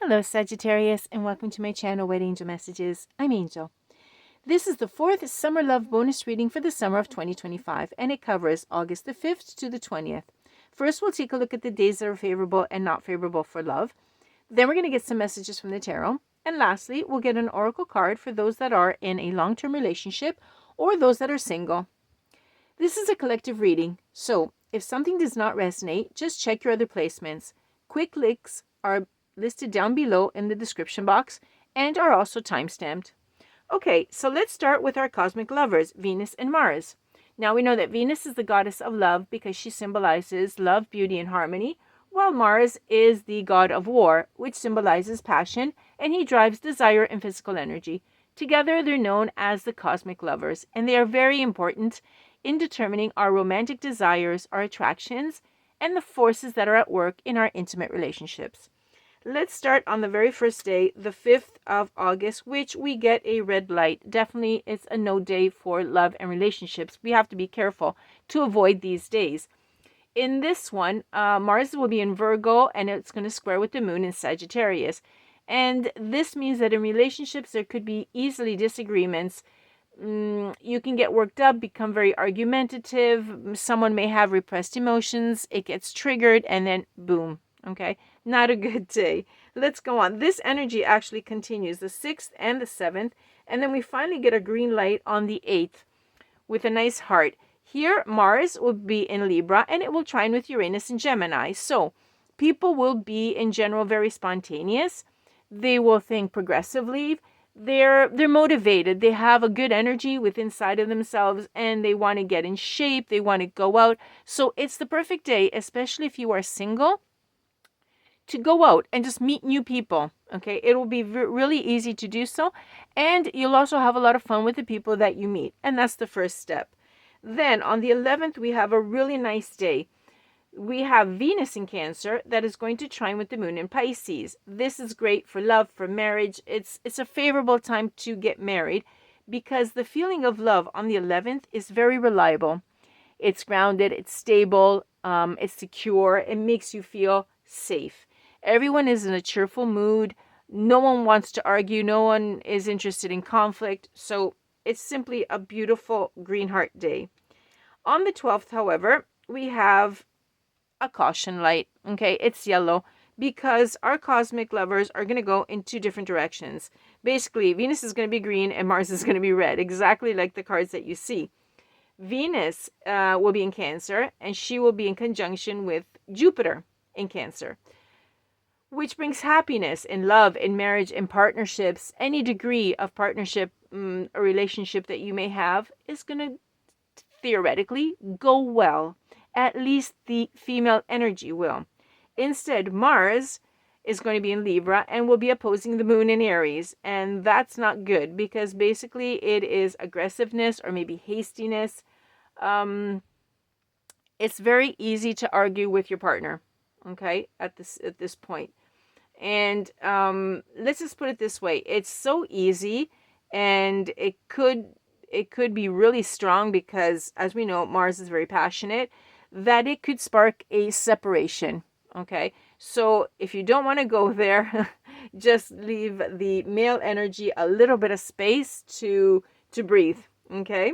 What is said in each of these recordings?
Hello Sagittarius and welcome to my channel White Angel Messages. I'm Angel. This is the fourth Summer Love bonus reading for the summer of 2025 and it covers August the 5th to the 20th. First we'll take a look at the days that are favorable and not favorable for love. Then we're going to get some messages from the tarot. And lastly, we'll get an oracle card for those that are in a long-term relationship or those that are single. This is a collective reading, so if something does not resonate, just check your other placements. Quick links are listed down below in the description box and are also time-stamped. Okay, so let's start with our cosmic lovers, Venus and Mars. Now we know that Venus is the goddess of love because she symbolizes love, beauty, and harmony, while Mars is the god of war, which symbolizes passion, and he drives desire and physical energy. Together, they're known as the cosmic lovers, and they are very important in determining our romantic desires, our attractions, and the forces that are at work in our intimate relationships. Let's start on the very first day, the 5th of August, which we get a red light. Definitely, it's a no day for love and relationships. We have to be careful to avoid these days. In this one, Mars will be in Virgo, and it's going to square with the moon in Sagittarius. And this means that in relationships, there could be easily disagreements. You can get worked up, become very argumentative. Someone may have repressed emotions. It gets triggered, and then boom. Okay, not a good day. Let's go on. This energy actually continues the 6th and the 7th, and then we finally get a green light on the 8th with a nice heart. Here, Mars will be in Libra, and it will trine with Uranus and Gemini. So, people will be, in general, very spontaneous. They will think progressively. They're motivated. They have a good energy within inside of themselves, and they want to get in shape. They want to go out. So, it's the perfect day, especially if you are single, to go out and just meet new people. Okay, it will be really easy to do so, and you'll also have a lot of fun with the people that you meet, and that's the first step. Then on the 11th, we have a really nice day. We have Venus in Cancer that is going to trine with the moon in Pisces. This is great for love, for marriage. It's a favorable time to get married because the feeling of love on the 11th is very reliable. It's grounded, it's stable, it's secure, it makes you feel safe. Everyone is in a cheerful mood. No one wants to argue. No one is interested in conflict. So it's simply a beautiful green heart day. On the 12th, however, we have a caution light. Okay, it's yellow because our cosmic lovers are going to go in two different directions. Basically, Venus is going to be green and Mars is going to be red, exactly like the cards that you see. Venus will be in Cancer, and she will be in conjunction with Jupiter in Cancer, which brings happiness in love, in marriage, in partnerships. Any degree of partnership or relationship that you may have is going to theoretically go well. At least the female energy will. Instead, Mars is going to be in Libra and will be opposing the moon in Aries. And that's not good because basically it is aggressiveness or maybe hastiness. It's very easy to argue with your partner, okay, at this point. And let's just put it this way. It's so easy, and it could be really strong because, as we know, Mars is very passionate, that it could spark a separation, okay? So if you don't want to go there, just leave the male energy a little bit of space to breathe, okay?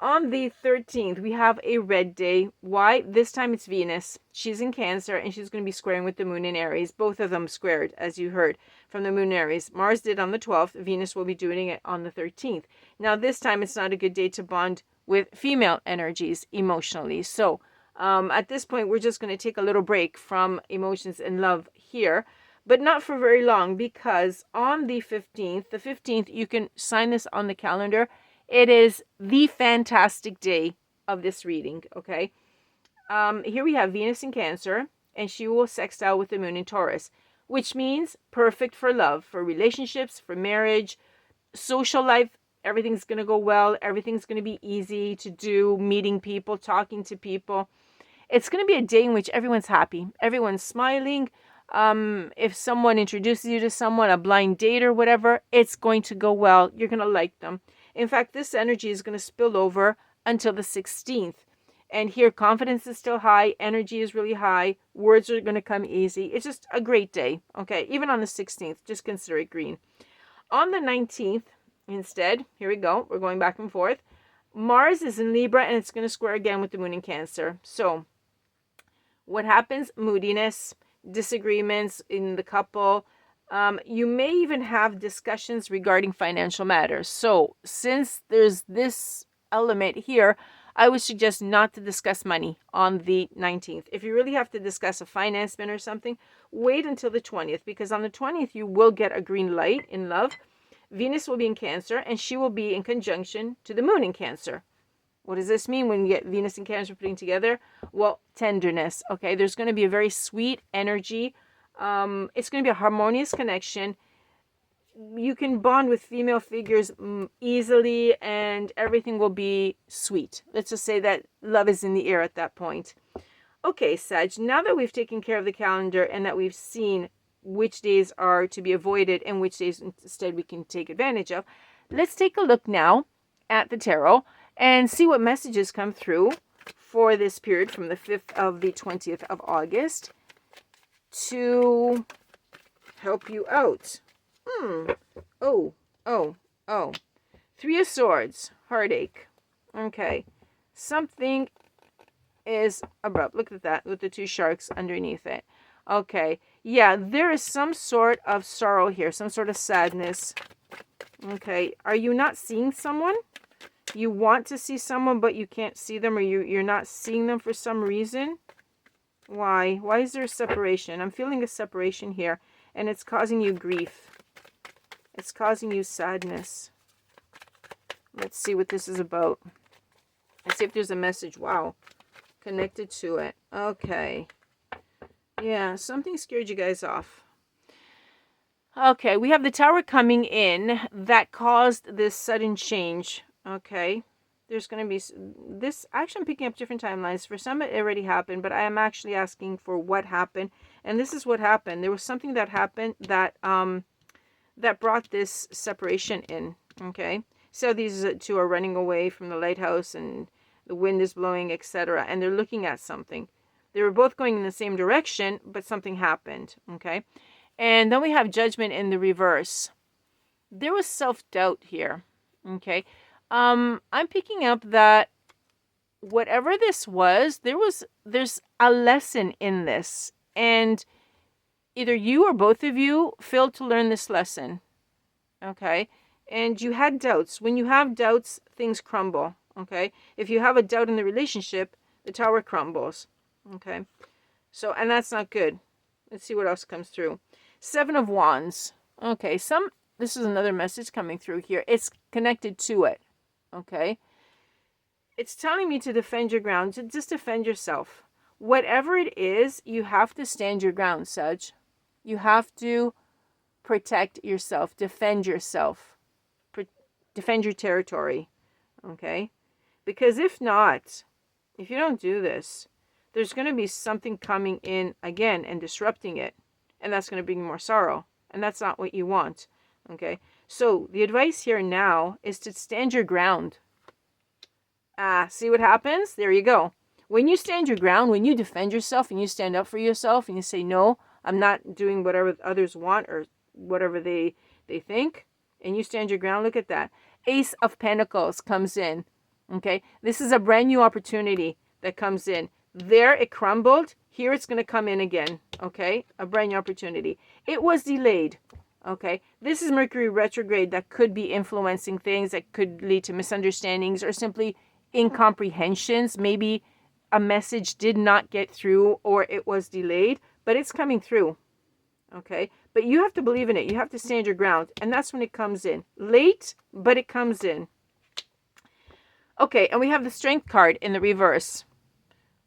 On the 13th, we have a red day. Why? This time it's Venus. She's in Cancer, and she's going to be squaring with the moon in Aries. Both of them squared, as you heard, from the moon in Aries. Mars did on the 12th. Venus will be doing it on the 13th. Now, this time, it's not a good day to bond with female energies emotionally. So, at this point, we're just going to take a little break from emotions and love here, but not for very long, because on the 15th, you can sign this on the calendar. It is the fantastic day of this reading, okay? Here we have Venus in Cancer, and she will sextile with the moon in Taurus, which means perfect for love, for relationships, for marriage, social life. Everything's going to go well. Everything's going to be easy to do, meeting people, talking to people. It's going to be a day in which everyone's happy. Everyone's smiling. If someone introduces you to someone, a blind date or whatever, it's going to go well. You're going to like them. In fact, this energy is going to spill over until the 16th. And here, confidence is still high. Energy is really high. Words are going to come easy. It's just a great day. Okay, even on the 16th, just consider it green. On the 19th, instead, here we go. We're going back and forth. Mars is in Libra, and it's going to square again with the moon in Cancer. So what happens? Moodiness, disagreements in the couple. You may even have discussions regarding financial matters. So since there's this element here, I would suggest not to discuss money on the 19th. If you really have to discuss a finance matter or something, wait until the 20th, because on the 20th you will get a green light in love. Venus will be in Cancer, and she will be in conjunction to the moon in Cancer. What does this mean when you get Venus and Cancer putting together? Well, tenderness, okay? There's going to be a very sweet energy. It's going to be a harmonious connection. You can bond with female figures easily, and everything will be sweet. Let's just say that love is in the air at that point. Okay, Sag, now that we've taken care of the calendar and that we've seen which days are to be avoided and which days instead we can take advantage of, let's take a look now at the tarot and see what messages come through for this period from the 5th of the 20th of August to help you out. Oh. 3 of Swords, heartache. Okay. Something is abrupt. Look at that with the 2 sharks underneath it. Okay. Yeah, there is some sort of sorrow here, some sort of sadness. Okay. Are you not seeing someone? You want to see someone, but you can't see them, or you're not seeing them for some reason? Why? Why is there a separation? I'm feeling a separation here, and it's causing you grief. It's causing you sadness. Let's see what this is about. Let's see if there's a message. Wow. Connected to it. Okay. Yeah, something scared you guys off. Okay, we have the Tower coming in that caused this sudden change. Okay, there's going to be this. Actually, I'm picking up different timelines. For some, it already happened, but I am actually asking for what happened. And this is what happened. There was something that happened that that brought this separation in. Okay, so these 2 are running away from the lighthouse, and the wind is blowing, etc. And they're looking at something. They were both going in the same direction, but something happened. Okay, and then we have Judgment in the reverse. There was self-doubt here. Okay. I'm picking up that whatever this was, there's a lesson in this, and either you or both of you failed to learn this lesson. Okay, and you had doubts. When you have doubts, things crumble. Okay, if you have a doubt in the relationship, the Tower crumbles. Okay, so, and that's not good. Let's see what else comes through. 7 of Wands. Okay, this is another message coming through here. It's connected to it. Okay, it's telling me to defend your ground. Just defend yourself. Whatever it is, you have to stand your ground, Sag. You have to protect yourself, defend yourself, defend your territory. Okay, because if not, if you don't do this, there's going to be something coming in again and disrupting it, and that's going to bring more sorrow, and that's not what you want. Okay, so the advice here now is to stand your ground. See what happens? There you go. When you stand your ground, when you defend yourself and you stand up for yourself and you say, no, I'm not doing whatever others want or whatever they think, and you stand your ground, look at that. Ace of Pentacles comes in. Okay, this is a brand new opportunity that comes in. There it crumbled. Here it's going to come in again. Okay, a brand new opportunity. It was delayed. Okay, this is Mercury retrograde that could be influencing things, that could lead to misunderstandings or simply incomprehensions. Maybe a message did not get through or it was delayed, but it's coming through. Okay, but you have to believe in it. You have to stand your ground, and that's when it comes in. Late, but it comes in. Okay, and we have the Strength card in the reverse.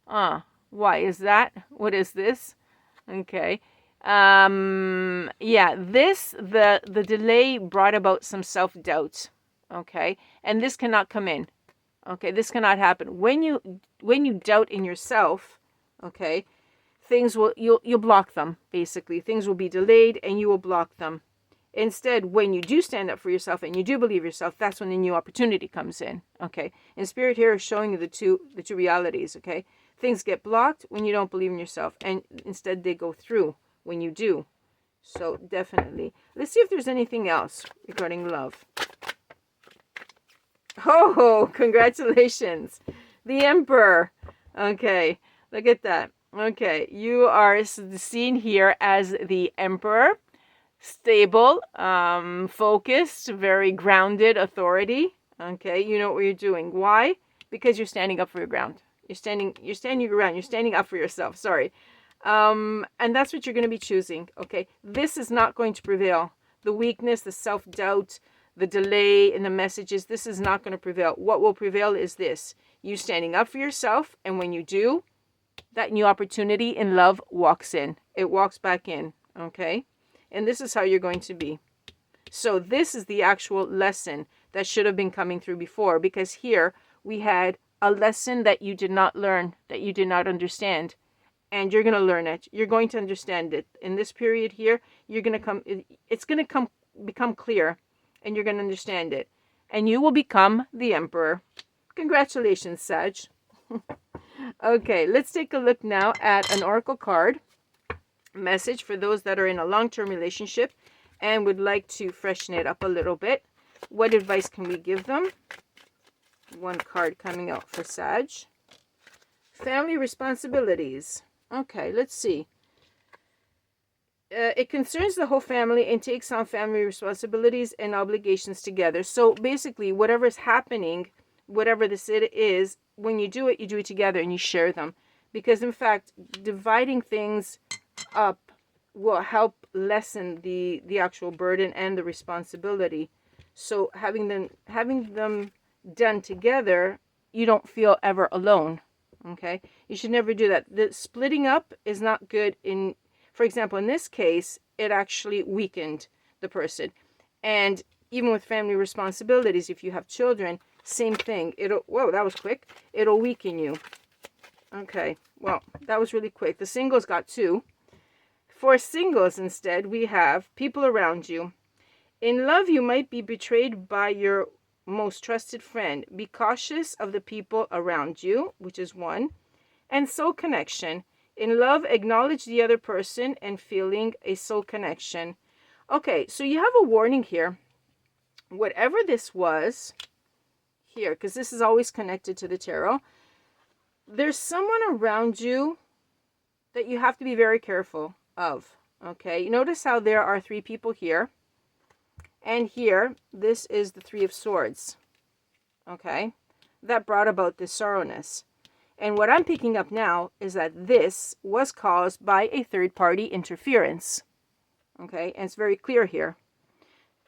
Why is that? What is this? Okay. Yeah, the delay brought about some self-doubt. Okay, and this cannot come in. Okay, this cannot happen. When you doubt in yourself, okay, things will, you'll block them, basically. Things will be delayed and you will block them. Instead, when you do stand up for yourself and you do believe yourself, that's when the new opportunity comes in, okay? And Spirit here is showing you the two realities, okay? Things get blocked when you don't believe in yourself, and instead they go through when you do. So definitely. Let's see if there's anything else regarding love. Oh, congratulations. The Emperor. Okay, look at that. Okay, you are seen here as the Emperor. Stable, focused, very grounded authority. Okay, you know what you're doing. Why? Because you're standing up for your ground. You're standing your ground. You're standing up for yourself. Sorry. And that's what you're going to be choosing. Okay, this is not going to prevail. The weakness, the self-doubt, the delay in the messages, this is not going to prevail. What will prevail is this: you standing up for yourself, and when you do, that new opportunity in love walks in. It walks back in. Okay. And this is how you're going to be. So this is the actual lesson that should have been coming through before, because here we had a lesson that you did not learn, that you did not understand, and you're going to learn it. You're going to understand it. In this period here, you're going to come, it's going to become clear, and you're going to understand it. And you will become the Emperor. Congratulations, Sag. Okay, let's take a look now at an oracle card. Message for those that are in a long-term relationship and would like to freshen it up a little bit. What advice can we give them? One card coming out for Sag. Family responsibilities. Okay, let's see. It concerns the whole family and takes on family responsibilities and obligations together. So basically, whatever is happening, whatever this is, when you do it together and you share them. Because in fact, dividing things up will help lessen the actual burden and the responsibility. So having them done together, you don't feel ever alone. Okay, you should never do that. The splitting up is not good. For example, in this case, it actually weakened the person. And even with family responsibilities, if you have children, same thing. Whoa, that was quick. It'll weaken you. Okay, well, that was really quick. The singles got 2. For singles, instead, we have people around you. In love, you might be betrayed by your most trusted friend. Be cautious of the people around you, which is 1. And soul connection. In love, acknowledge the other person and feeling a soul connection. Okay, so you have a warning here. Whatever this was here, because this is always connected to the tarot, there's someone around you that you have to be very careful of. Okay, you notice how there are 3 people here, and here this is the 3 of Swords. Okay, that brought about this sorrowness. And what I'm picking up now is that this was caused by a third-party interference. Okay, and it's very clear here.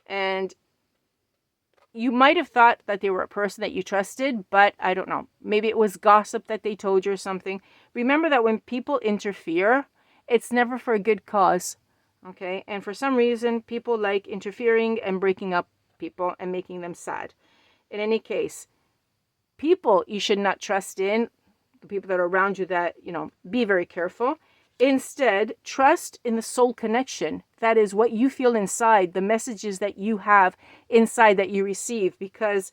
And you might have thought that they were a person that you trusted, but I don't know. Maybe it was gossip that they told you or something. Remember that when people interfere, it's never for a good cause. Okay, and for some reason, people like interfering and breaking up people and making them sad. In any case, people you should not trust in, the people that are around you, that, be very careful. Instead, trust in the soul connection. That is what you feel inside, the messages that you have inside that you receive. Because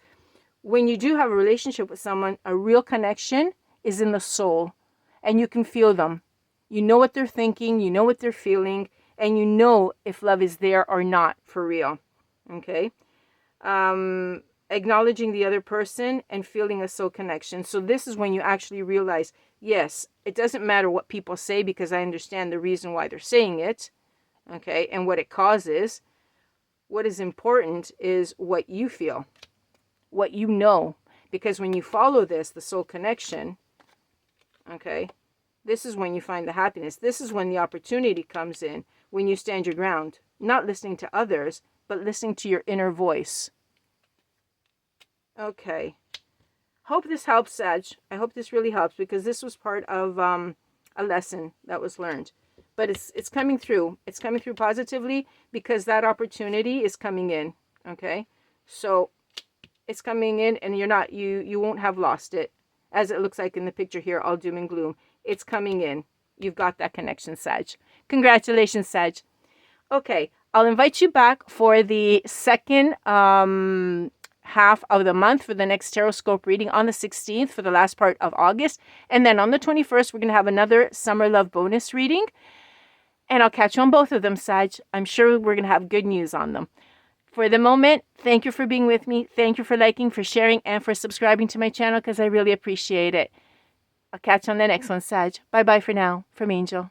when you do have a relationship with someone, a real connection is in the soul. And you can feel them. You know what they're thinking, you know what they're feeling, and you know if love is there or not for real. Okay? Acknowledging the other person and feeling a soul connection. So this is when you actually realize, yes, it doesn't matter what people say because I understand the reason why they're saying it, okay, and what it causes. What is important is what you feel, what you know, because when you follow this, the soul connection, okay, this is when you find the happiness. This is when the opportunity comes in, when you stand your ground, not listening to others, but listening to your inner voice. Okay. Hope this helps, Sag. I hope this really helps, because this was part of a lesson that was learned. But it's coming through. It's coming through positively because that opportunity is coming in. Okay? So it's coming in, and you won't have lost it, as it looks like in the picture here, all doom and gloom. It's coming in. You've got that connection, Sag. Congratulations, Sag. Okay, I'll invite you back for the second half of the month for the next TAROTSCOPE reading on the 16th for the last part of August. And then on the 21st, we're going to have another Summer Love bonus reading. And I'll catch you on both of them, Sag. I'm sure we're going to have good news on them. For the moment, thank you for being with me. Thank you for liking, for sharing, and for subscribing to my channel because I really appreciate it. I'll catch you on the next one, Sag. Bye-bye for now. From Angel.